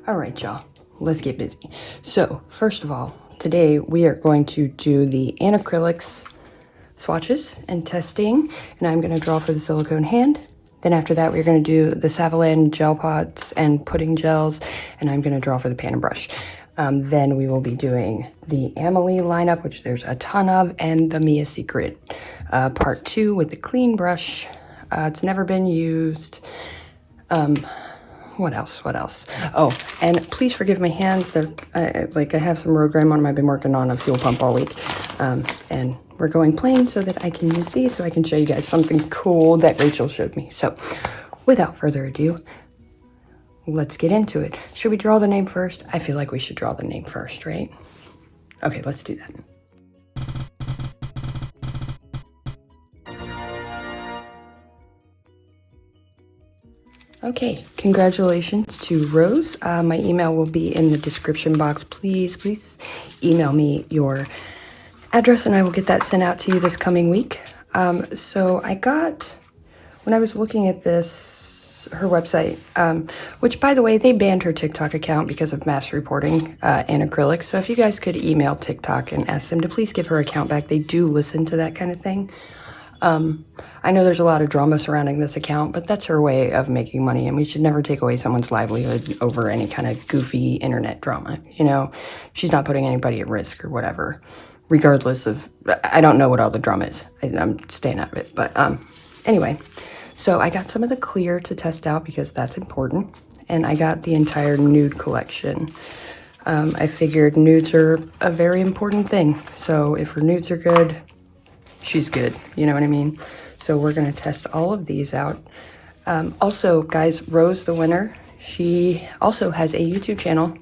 All right, y'all, let's get busy. So first of all, today we are going to do the Anacrylics swatches and testing, and I'm going to draw for the silicone hand. Then after that, we're going to do the Savalan gel pots and pudding gels, and I'm going to draw for the pan and brush. Then we will be doing the Amelie lineup, which there's a ton of, and the Mia Secret part 2 with the clean brush. It's never been used. What else? Oh, and please forgive my hands. They're like I have some road grime on them. I've been working on a fuel pump all week. And we're going plain so that I can use these so I can show you guys something cool that Rachel showed me. So without further ado, let's get into it. Should we draw the name first? I feel like we should draw the name first, right? Okay, let's do that. Okay, congratulations to Rose. My email will be in the description box. Please email me your address and I will get that sent out to you this coming week. So I got, when I was looking at this, her website, which by the way, they banned her TikTok account because of mass reporting Anacrylics. So if you guys could email TikTok and ask them to please give her account back. They do listen to that kind of thing. I know there's a lot of drama surrounding this account, but that's her way of making money, and we should never take away someone's livelihood over any kind of goofy internet drama. You know, she's not putting anybody at risk or whatever, regardless of, I don't know what all the drama is. I'm staying out of it, but anyway, so I got some of the clear to test out because that's important, and I got the entire nude collection. I figured nudes are a very important thing, so if her nudes are good, she's good, you know what I mean? So we're gonna test all of these out. Also, guys, Rose, the winner, she also has a YouTube channel.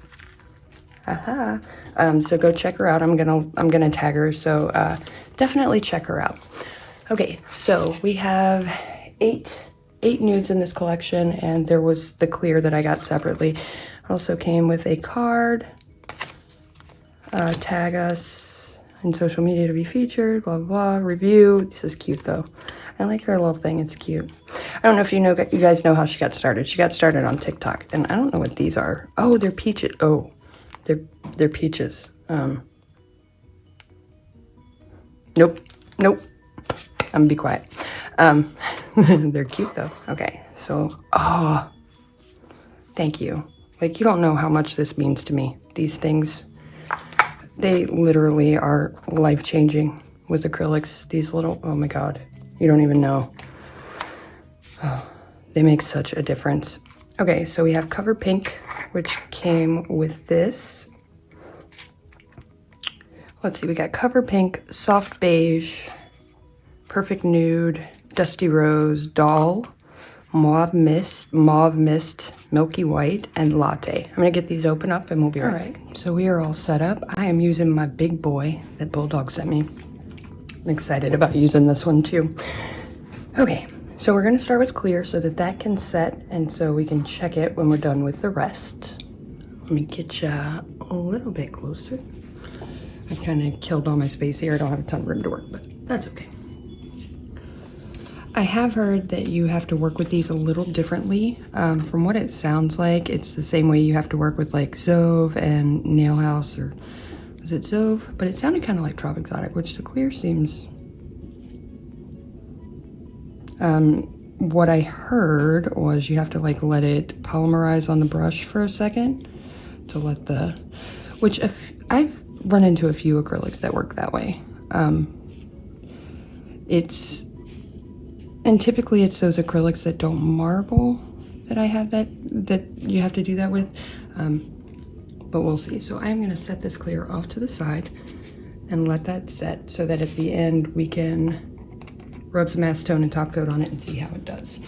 So go check her out. I'm gonna tag her, so definitely check her out. Okay, so we have eight nudes in this collection, and there was the clear that I got separately. Also came with a card, tag us in social media to be featured, blah, blah, review. This is cute though. I like her little thing, it's cute. I don't know if you guys know how she got started. She got started on TikTok, and I don't know what these are. Oh, they're peaches. Oh, they're peaches. Nope. I'm gonna be quiet. They're cute though. Okay, so, oh, thank you. Like, you don't know how much this means to me. These things, they literally are life-changing with acrylics. These little, oh my God, you don't even know. Oh, they make such a difference. Okay, so we have Cover Pink, which came with this. Let's see, we got Cover Pink, Soft Beige, Perfect Nude, Dusty Rose, Doll, Mauve Mist, Milky White, and Latte. I'm gonna get these open up and we'll be right back. So we are all set up. I am using my big boy that Bulldog sent me. I'm excited about using this one too. Okay, so we're gonna start with clear so that can set, and so we can check it when we're done with the rest. Let me get you a little bit closer. I've kind of killed all my space here. I don't have a ton of room to work, but that's okay. I have heard that you have to work with these a little differently. From what it sounds like, it's the same way you have to work with like Zove and Nail House, or was it Zove? But it sounded kind of like Trop Exotic, which the clear seems... what I heard was you have to like let it polymerize on the brush for a second to let the... Which if I've run into a few acrylics that work that way. And typically it's those acrylics that don't marble that I have that you have to do that with. But we'll see. So I'm gonna set this clear off to the side and let that set so that at the end we can rub some acetone and top coat on it and see how it does.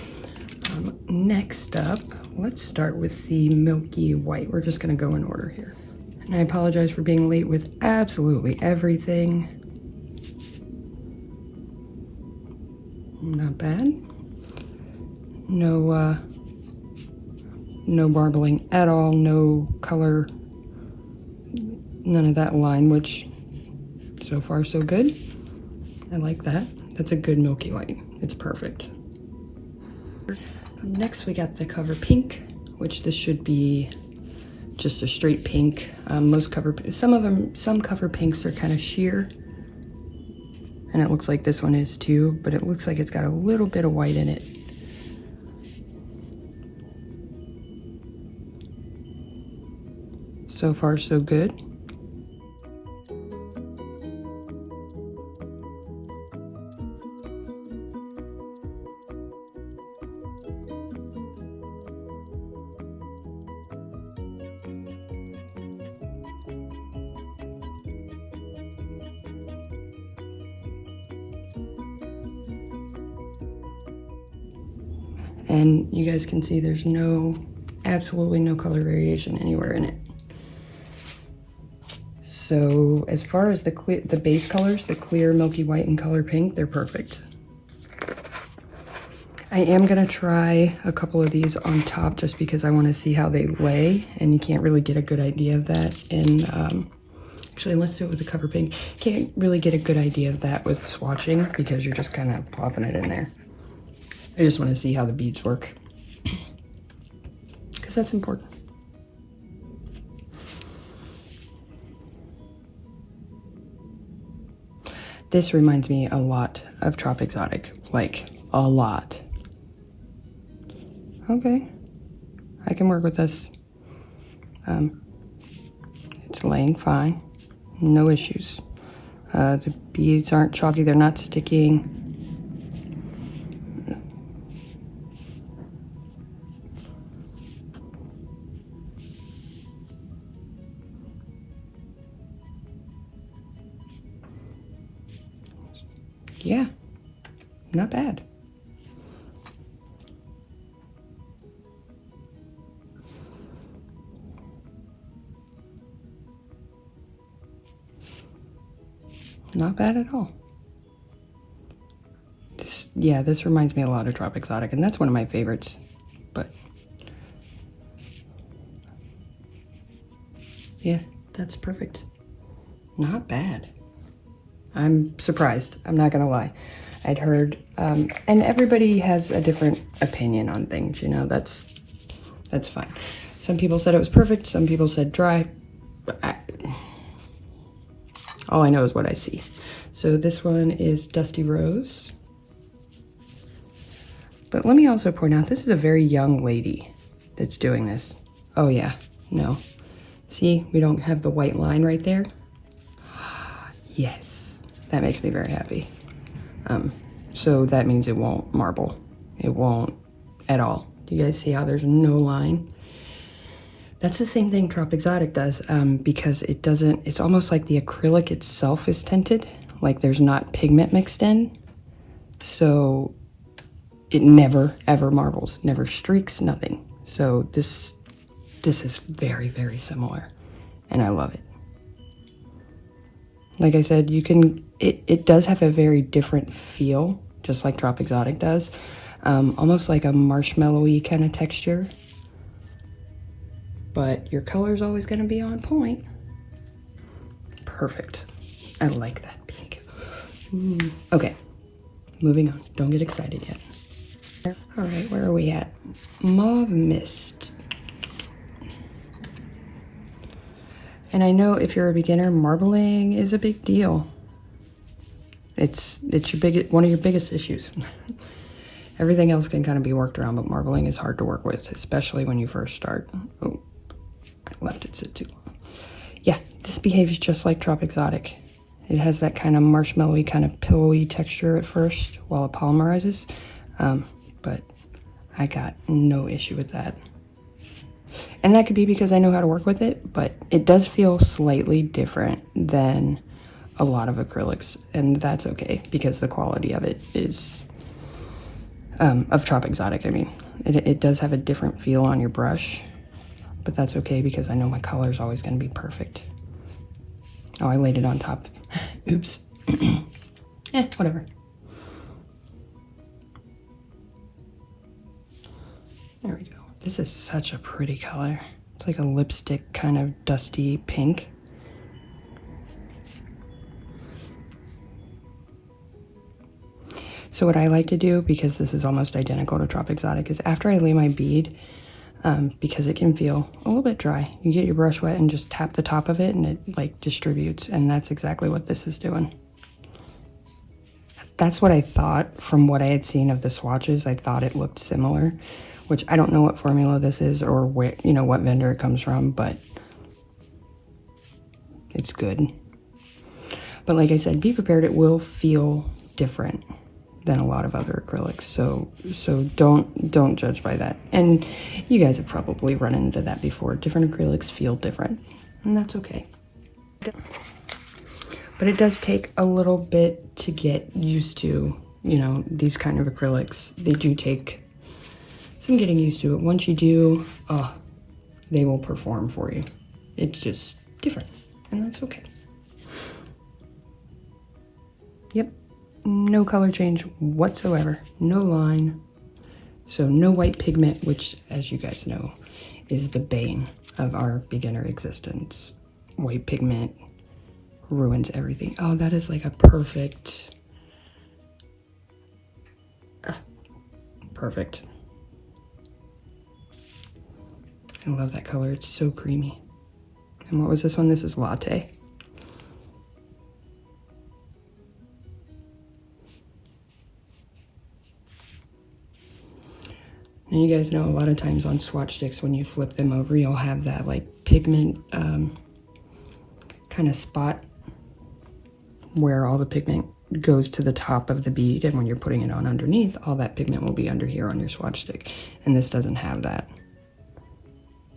Next up, let's start with the Milky White. We're just gonna go in order here. And I apologize for being late with absolutely everything. Not bad. No barbling at all, no color, none of that line, which so far so good. I like that. That's a good Milky White. It's perfect. Next we got the Cover Pink, which this should be just a straight pink. Some cover pinks are kind of sheer. And it looks like this one is too, but it looks like it's got a little bit of white in it. So far, so good. And you guys can see there's absolutely no color variation anywhere in it. So as far as the base colors, the clear, milky white, and color pink, they're perfect. I am gonna try a couple of these on top just because I want to see how they lay, and you can't really get a good idea of that in, actually let's do it with the cover pink. Can't really get a good idea of that with swatching because you're just kind of plopping it in there. I just want to see how the beads work, because that's important. This reminds me a lot of Trop Exotic, like a lot. Okay, I can work with this. It's laying fine, no issues. The beads aren't chalky, they're not sticking. Yeah, not bad. Not bad at all. This reminds me a lot of Trop Exotic, and that's one of my favorites, but yeah, that's perfect. Not bad. I'm surprised, I'm not gonna lie. I'd heard, and everybody has a different opinion on things, you know, that's fine. Some people said it was perfect, some people said dry. All I know is what I see. So this one is Dusty Rose. But let me also point out, this is a very young lady that's doing this. Oh yeah, no. See, we don't have the white line right there. Yes. That makes me very happy. So that means it won't marble. It won't at all. Do you guys see how there's no line? That's the same thing Trop Exotic does, because it doesn't, it's almost like the acrylic itself is tinted, like there's not pigment mixed in. So it never, ever marbles, never streaks, nothing. So this is very, very similar, and I love it. Like I said, it does have a very different feel, just like Trop Exotic does. Almost like a marshmallowy kind of texture. But your color is always going to be on point. Perfect. I like that pink. Okay, moving on. Don't get excited yet. All right, where are we at? Mauve Mist. And I know if you're a beginner, marbling is a big deal. It's one of your biggest issues. Everything else can kind of be worked around, but marbling is hard to work with, especially when you first start. Oh, I left it sit too long. Yeah, this behaves just like Trop Exotic. It has that kind of marshmallowy, kind of pillowy texture at first while it polymerizes, but I got no issue with that. And that could be because I know how to work with it, but it does feel slightly different than a lot of acrylics, and that's okay because the quality of it is, of Trop Exotic, I mean. It does have a different feel on your brush, but that's okay because I know my color is always going to be perfect. Oh, I laid it on top. Oops. Whatever. There we go. This is such a pretty color. It's like a lipstick kind of dusty pink. So what I like to do, because this is almost identical to Trop Exotic, is after I lay my bead, because it can feel a little bit dry. You get your brush wet and just tap the top of it and it like distributes, and that's exactly what this is doing. That's what I thought from what I had seen of the swatches. I thought it looked similar, which I don't know what formula this is or where, you know, what vendor it comes from, but it's good. But like I said, be prepared, it will feel different than a lot of other acrylics. So don't judge by that. And you guys have probably run into that before. Different acrylics feel different, and that's okay. But it does take a little bit to get used to, you know, these kind of acrylics. They do take some getting used to it. Once you do, they will perform for you. It's just different, and that's okay. Yep, no color change whatsoever, no line, so no white pigment, which, as you guys know, is the bane of our beginner existence. White pigment ruins everything. Oh, that is like a perfect, perfect. I love that color, it's so creamy. And what was this one? This is Latte. And you guys know a lot of times on swatch sticks, when you flip them over, you'll have that like pigment kind of spot where all the pigment goes to the top of the bead, and when you're putting it on underneath, all that pigment will be under here on your swatch stick, and this doesn't have that.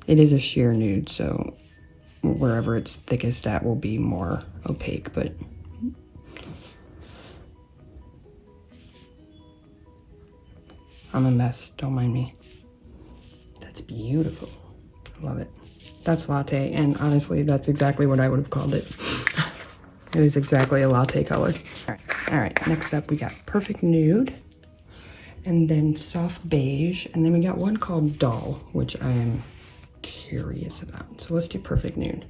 It is a sheer nude, so wherever it's thickest at will be more opaque, but I'm a mess, don't mind me. That's beautiful. I love it. That's Latte, and honestly, that's exactly what I would have called it. It is exactly a latte color. All right, next up we got Perfect Nude, and then Soft Beige, and then we got one called Doll, which I am curious about. So let's do Perfect Nude.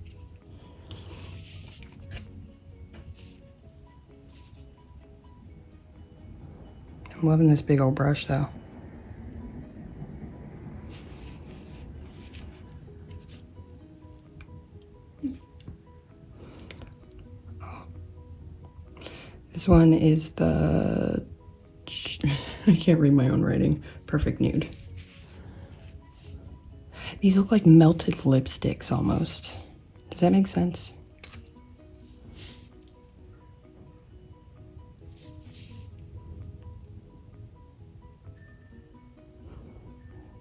I'm loving this big old brush though. This one is the, I can't read my own writing, Perfect Nude. These look like melted lipsticks almost. Does that make sense?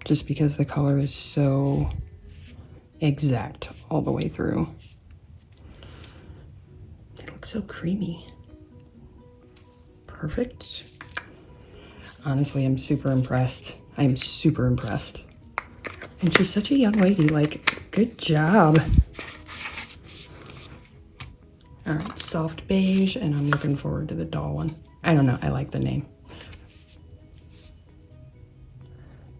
Just because the color is so exact all the way through. They look so creamy. Perfect. Honestly, I'm super impressed. I am super impressed. And she's such a young lady, like, good job. All right, Soft Beige, and I'm looking forward to the Doll one. I don't know, I like the name.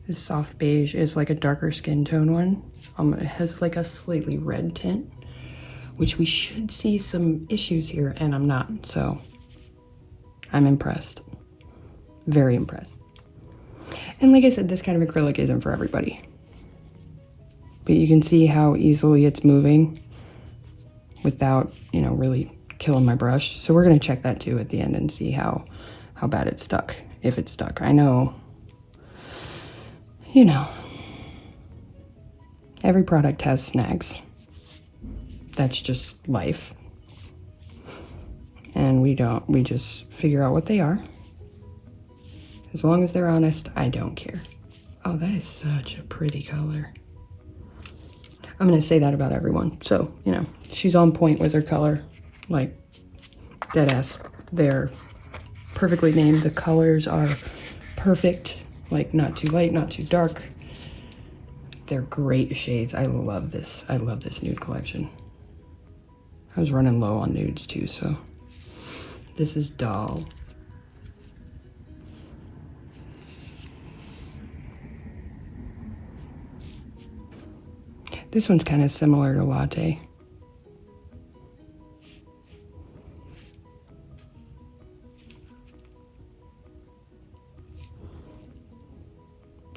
This Soft Beige is like a darker skin tone one. It has like a slightly red tint, which we should see some issues here, and I'm not, so I'm impressed. Very impressed. And like I said, this kind of acrylic isn't for everybody. But you can see how easily it's moving without, you know, really killing my brush. So we're gonna check that too at the end and see how bad it's stuck, if it's stuck. I know, you know, every product has snags. That's just life. And we just figure out what they are. As long as they're honest, I don't care. Oh, that is such a pretty color. I'm gonna say that about everyone. So, you know, she's on point with her color, like dead ass. They're perfectly named. The colors are perfect, like not too light, not too dark. They're great shades. I love this. I love this nude collection. I was running low on nudes too, so. This is Doll. This one's kind of similar to Latte.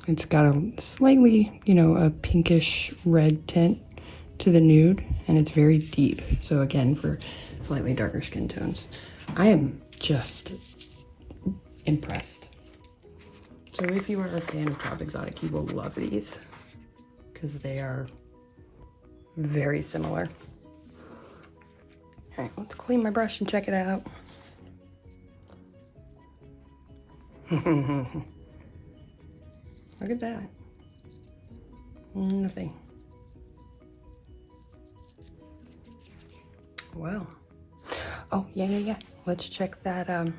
It's got a slightly, you know, a pinkish red tint to the nude, and it's very deep. So again, for slightly darker skin tones. I am just impressed. So if you are a fan of Trop Exotic, you will love these because they are very similar. All right, let's clean my brush and check it out. Look at that. Nothing. Wow. Oh, yeah. Let's check that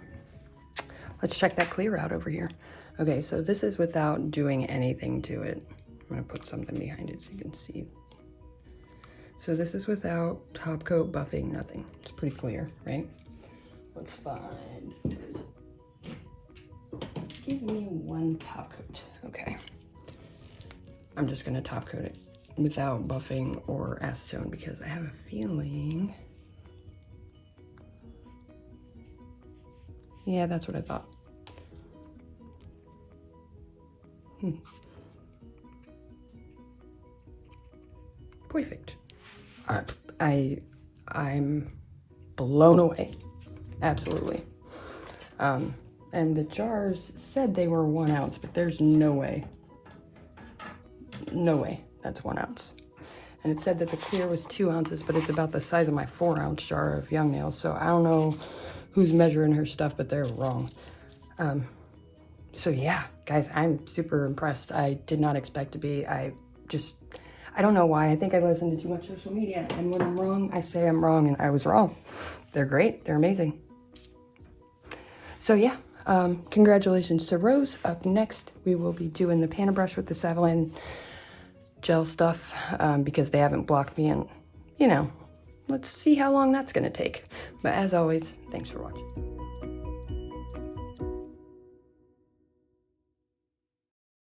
clear out over here. Okay, so this is without doing anything to it. I'm gonna put something behind it so you can see. So this is without top coat, buffing, nothing. It's pretty clear, right? Let's find, where is it? Give me one top coat. Okay. I'm just gonna top coat it without buffing or acetone because I have a feeling. Yeah, that's what I thought. Perfect. I'm blown away. Absolutely. And the jars said they were 1 ounce, but there's no way. No way that's 1 ounce. And it said that the clear was 2 ounces, but it's about the size of my 4-ounce jar of Young Nails. So I don't know who's measuring her stuff, but they're wrong. So yeah, guys, I'm super impressed. I did not expect to be. I don't know why. I think I listen to too much social media, and when I'm wrong, I say I'm wrong, and I was wrong. They're great. They're amazing. So yeah, congratulations to Rose. Up next, we will be doing the Pana Brush with the Savlon gel stuff because they haven't blocked me, and you know, let's see how long that's going to take. But as always, thanks for watching.